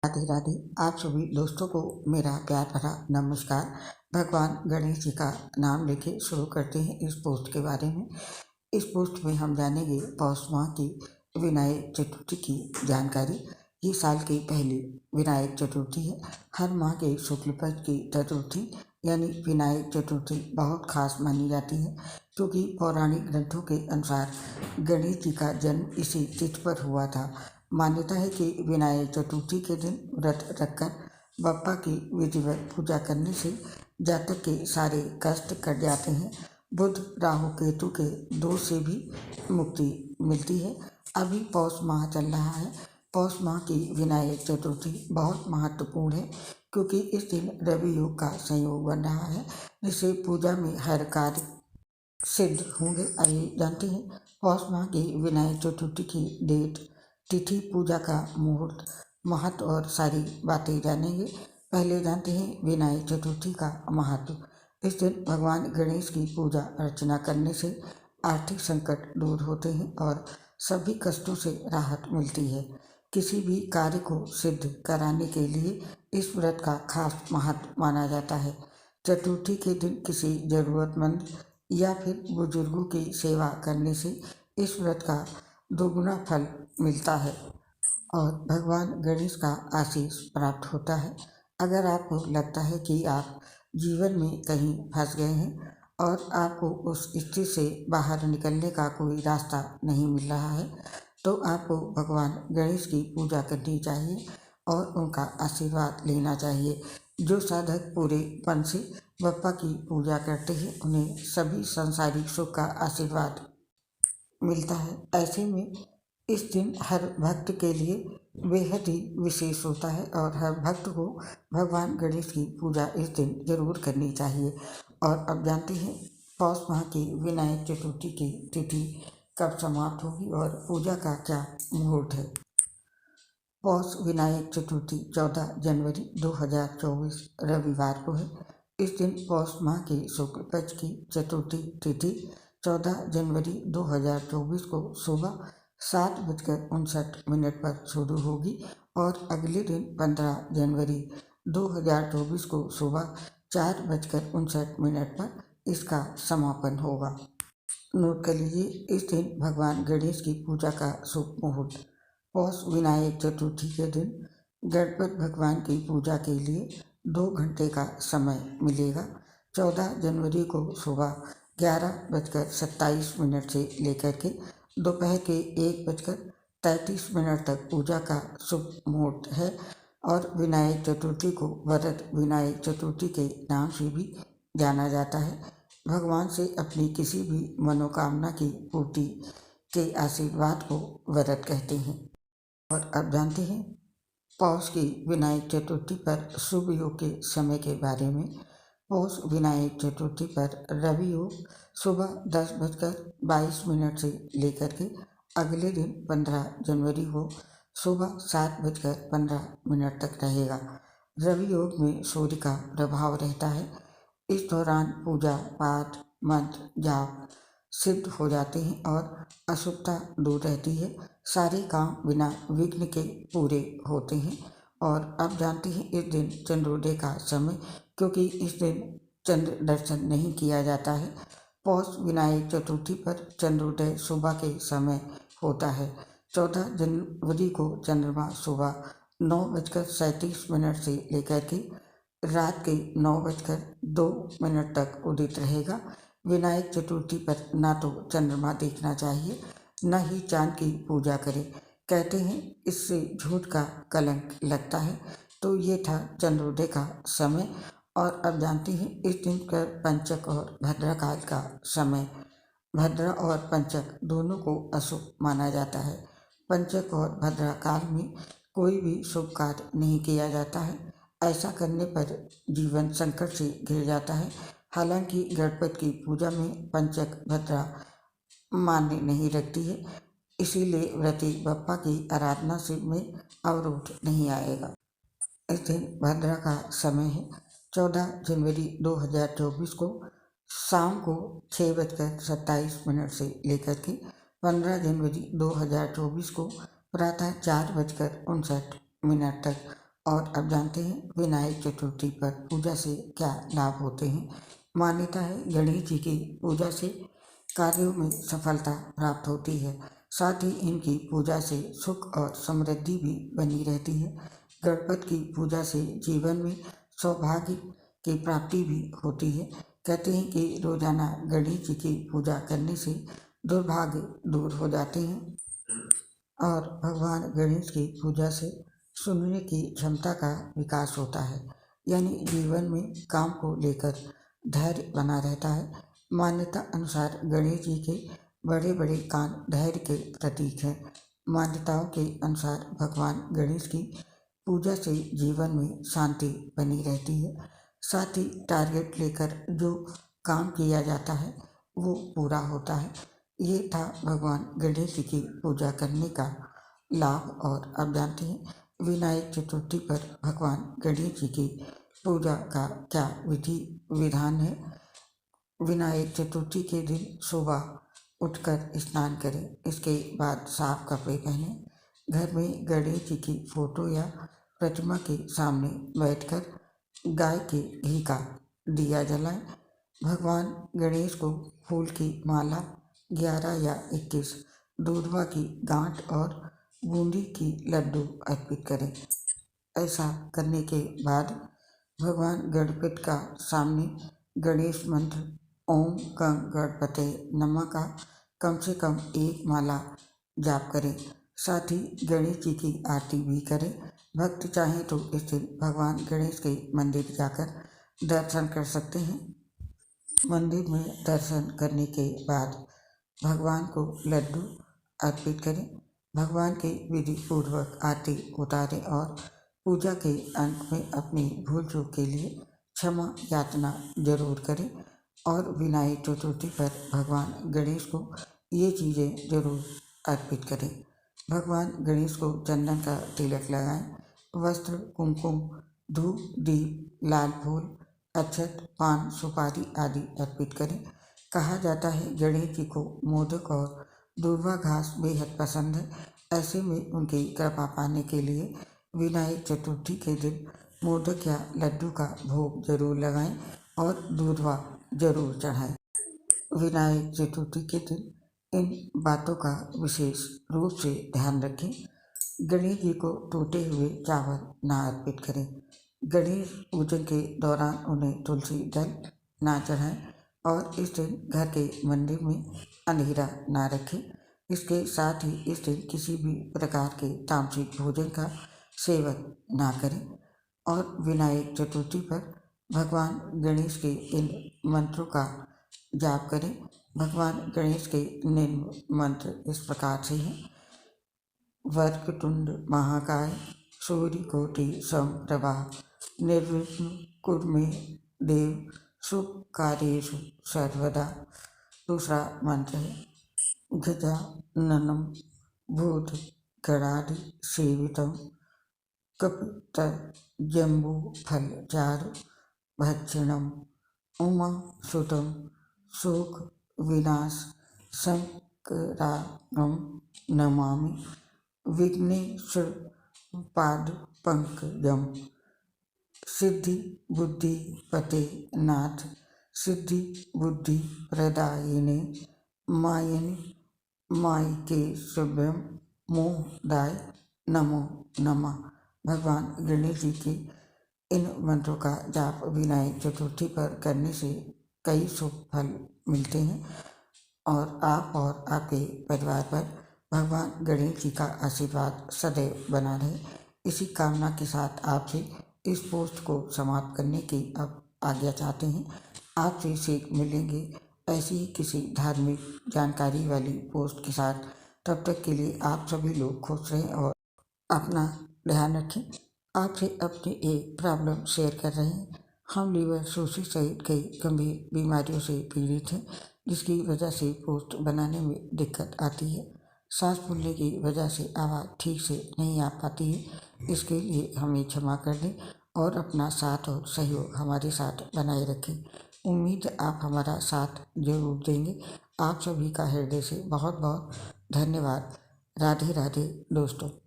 राधे राधे। आप सभी दोस्तों को मेरा प्यार भरा नमस्कार। भगवान गणेश जी का नाम लेके शुरू करते हैं इस पोस्ट के बारे में। इस पोस्ट में हम जानेंगे पौष माह की विनायक चतुर्थी की जानकारी। ये साल की पहली विनायक चतुर्थी है। हर माह के शुक्ल पक्ष की चतुर्थी यानी विनायक चतुर्थी बहुत खास मानी जाती है, क्योंकि पौराणिक ग्रंथों के अनुसार गणेश जी का जन्म इसी तिथि पर हुआ था। मान्यता है कि विनायक चतुर्थी के दिन व्रत रखकर बप्पा की विधिवत पूजा करने से जातक के सारे कष्ट कट जाते हैं। बुध राहु केतु के दोष से भी मुक्ति मिलती है। अभी पौष माह चल रहा है। पौष माह की विनायक चतुर्थी बहुत महत्वपूर्ण है, क्योंकि इस दिन रवि योग का संयोग बन रहा है, जिससे पूजा में हर कार्य सिद्ध होंगे। आइए जानते हैं पौष माह की विनायक चतुर्थी की डेट, तिथि, पूजा का मुहूर्त, महत्व और सारी बातें जानेंगे। पहले जानते हैं विनायक चतुर्थी का महत्व। इस दिन भगवान गणेश की पूजा अर्चना करने से आर्थिक संकट दूर होते हैं और सभी कष्टों से राहत मिलती है। किसी भी कार्य को सिद्ध कराने के लिए इस व्रत का खास महत्व माना जाता है। चतुर्थी के दिन किसी जरूरतमंद या फिर बुजुर्गों की सेवा करने से इस व्रत का दोगुना फल मिलता है और भगवान गणेश का आशीष प्राप्त होता है। अगर आपको लगता है कि आप जीवन में कहीं फंस गए हैं और आपको उस स्थिति से बाहर निकलने का कोई रास्ता नहीं मिल रहा है, तो आपको भगवान गणेश की पूजा करनी चाहिए और उनका आशीर्वाद लेना चाहिए। जो साधक पूरे मन से बप्पा की पूजा करते हैं, उन्हें सभी सांसारिक सुख का आशीर्वाद मिलता है। ऐसे में इस दिन हर भक्त के लिए बेहद ही विशेष होता है और हर भक्त को भगवान गणेश की पूजा इस दिन जरूर करनी चाहिए। और अब जानते हैं पौष माह की विनायक चतुर्थी की तिथि कब समाप्त होगी और पूजा का क्या मुहूर्त है। पौष विनायक चतुर्थी 14 जनवरी 2024 रविवार को है। इस दिन पौष माह की शुक्ल पक्ष की चतुर्थी तिथि 14 जनवरी 2024 को सुबह 7:59 पर शुरू होगी और अगले दिन 15 जनवरी 2024 को सुबह 4:59 पर इसका समापन होगा। नोट कर लीजिए, इस दिन भगवान गणेश की पूजा का शुभ मुहूर्त। पौष विनायक चतुर्थी के दिन गणपति भगवान की पूजा के लिए 2 घंटे का समय मिलेगा। 14 जनवरी को सुबह 11:27 से लेकर के दोपहर के 1:33 तक पूजा का शुभ मुहूर्त है और विनायक चतुर्थी को वरद विनायक चतुर्थी के नाम से भी जाना जाता है। भगवान से अपनी किसी भी मनोकामना की पूर्ति के आशीर्वाद को वरद कहते हैं। और अब जानते हैं पौष की विनायक चतुर्थी पर शुभ योग के समय के बारे में। पौष विनायक चतुर्थी पर रवि योग सुबह 10:22 से लेकर के अगले दिन 15 जनवरी को सुबह 7:15 तक रहेगा। रवि योग में सूर्य का प्रभाव रहता है। इस दौरान पूजा पाठ मंत्र जाप सिद्ध हो जाते हैं और अशुभता दूर रहती है। सारे काम बिना विघ्न के पूरे होते हैं। और अब जानते हैं इस दिन चंद्रोदय का समय, क्योंकि इस दिन चंद्र दर्शन नहीं किया जाता है। पौष विनायक चतुर्थी पर चंद्रोदय सुबह के समय होता है। 14 जनवरी को चंद्रमा सुबह 9:37 से लेकर के रात के 9:02 तक उदित रहेगा। विनायक चतुर्थी पर ना तो चंद्रमा देखना चाहिए, न ही चांद की पूजा करें। कहते हैं इससे झूठ का कलंक लगता है। तो ये था चंद्रोदय का समय। और अब जानते हैं इस दिन कर पंचक और भद्रकाल का समय। भद्र और पंचक दोनों को अशुभ माना जाता है। पंचक और भद्रकाल में कोई भी शुभ कार्य नहीं किया जाता है। ऐसा करने पर जीवन संकट से घिर जाता है। हालांकि गणपति की पूजा में पंचक भद्रा मान्य नहीं रखती है, इसीलिए व्रती बप्पा की आराधना से में अवरोध नहीं आएगा। इस दिन भद्रा का समय है 14 जनवरी 2024 को शाम को 6:27 से लेकर के 15 जनवरी 2024 को प्रातः 4:59 तक और अब जानते हैं विनायक चतुर्थी पर पूजा से क्या लाभ होते हैं। मान्यता है गणेश जी की पूजा से कार्यों में सफलता प्राप्त होती है। साथ ही इनकी पूजा से सुख और समृद्धि भी बनी रहती है। गणपति की पूजा से जीवन में सौभाग्य की प्राप्ति भी होती है। कहते हैं कि रोजाना गणेश जी की पूजा करने से दुर्भाग्य दूर हो जाते हैं और भगवान गणेश की पूजा से सुनने की क्षमता का विकास होता है, यानी जीवन में काम को लेकर धैर्य बना रहता है। मान्यता अनुसार गणेश जी के बड़े बड़े कान धैर्य के प्रतीक हैं। मान्यताओं के अनुसार भगवान गणेश की पूजा से जीवन में शांति बनी रहती है। साथ ही टारगेट लेकर जो काम किया जाता है वो पूरा होता है। ये था भगवान गणेश जी की पूजा करने का लाभ। और अब जानते हैं विनायक चतुर्थी पर भगवान गणेश जी की पूजा का क्या विधि विधान है। विनायक चतुर्थी के दिन सुबह उठकर स्नान करें, इसके बाद साफ कपड़े पहनें, घर में गणेश जी की फोटो या प्रतिमा के सामने बैठकर गाय के घी का दिया जलाएं। भगवान गणेश को फूल की माला 11 या 21 दूधवा की गांठ और बूंदी की लड्डू अर्पित करें। ऐसा करने के बाद भगवान गणपति का सामने गणेश मंत्र ओम गं गणपते नमः का कम से कम 1 माला जाप करें। साथ ही गणेश जी की आरती भी करें। भक्त चाहें तो इस दिन भगवान गणेश के मंदिर जाकर दर्शन कर सकते हैं। मंदिर में दर्शन करने के बाद भगवान को लड्डू अर्पित करें। भगवान के विधि पूर्वक आरती उतारें और पूजा के अंत में अपनी भूल चूक के लिए क्षमा याचना जरूर करें। और विनायक चतुर्थी पर भगवान गणेश को ये चीज़ें जरूर अर्पित करें। भगवान गणेश को चंदन का तिलक लगाएं, वस्त्र, कुमकुम, धूप, दीप, लाल फूल, अक्षत, पान, सुपारी आदि अर्पित करें। कहा जाता है गणेश जी को मोदक और दूर्वा घास बेहद पसंद है। ऐसे में उनकी कृपा पाने के लिए विनायक चतुर्थी के दिन मोदक या लड्डू का भोग जरूर लगाएं और दूर्वा जरूर चढ़ाएं। विनायक चतुर्थी के दिन इन बातों का विशेष रूप से ध्यान रखें। गणेश जी को टूटे हुए चावल ना अर्पित करें। गणेश पूजन के दौरान उन्हें तुलसी जल ना चढ़ाएं और इस दिन घर के मंदिर में अंधेरा ना रखें। इसके साथ ही इस दिन किसी भी प्रकार के तामसिक भोजन का सेवन ना करें। और विनायक चतुर्थी पर भगवान गणेश के इन मंत्रों का जाप करें। भगवान गणेश के निम्न मंत्र इस प्रकार से हैं। वक्रतुंड महाकाय सूर्यकोटि समप्रभा निर्विघ्नं कुरु मे देव शुभ कार्येषु सर्वदा। दूसरा मंत्र है गजाननं भूतगणादि सेवितं कपितजम्बूफलचारु भक्षणम् उमासुतं शोकविनाश शङ्करारं नमामि विघ्नेश्वरपादपङ्कजं। सिद्धि बुद्धि पते नाथ सिद्धि बुद्धि प्रदायिने मायनि मायिके शुभ्यं मोहदाय नमो नमः। भगवान गणेश जी के इन मंत्रों का जाप विनायक चतुर्थी पर करने से कई शुभ फल मिलते हैं और आप और आपके परिवार पर भगवान गणेश जी का आशीर्वाद सदैव बना रहे। इसी कामना के साथ आपसे इस पोस्ट को समाप्त करने की अब आज्ञा चाहते हैं। आपसे सीख मिलेंगे ऐसी ही किसी धार्मिक जानकारी वाली पोस्ट के साथ। तब तक के लिए आप सभी लोग खुश रहें और अपना ध्यान रखें। आपसे अपनी एक प्रॉब्लम शेयर कर रहे हैं। हम लीवर सोसिस सहित कई गंभीर बीमारियों से पीड़ित हैं, जिसकी वजह से पोस्ट बनाने में दिक्कत आती है। सांस फूलने की वजह से आवाज़ ठीक से नहीं आ पाती है। इसके लिए हमें क्षमा कर दें और अपना साथ और सहयोग हमारे साथ बनाए रखें। उम्मीद आप हमारा साथ जरूर देंगे। आप सभी का हृदय से बहुत बहुत धन्यवाद। राधे राधे दोस्तों।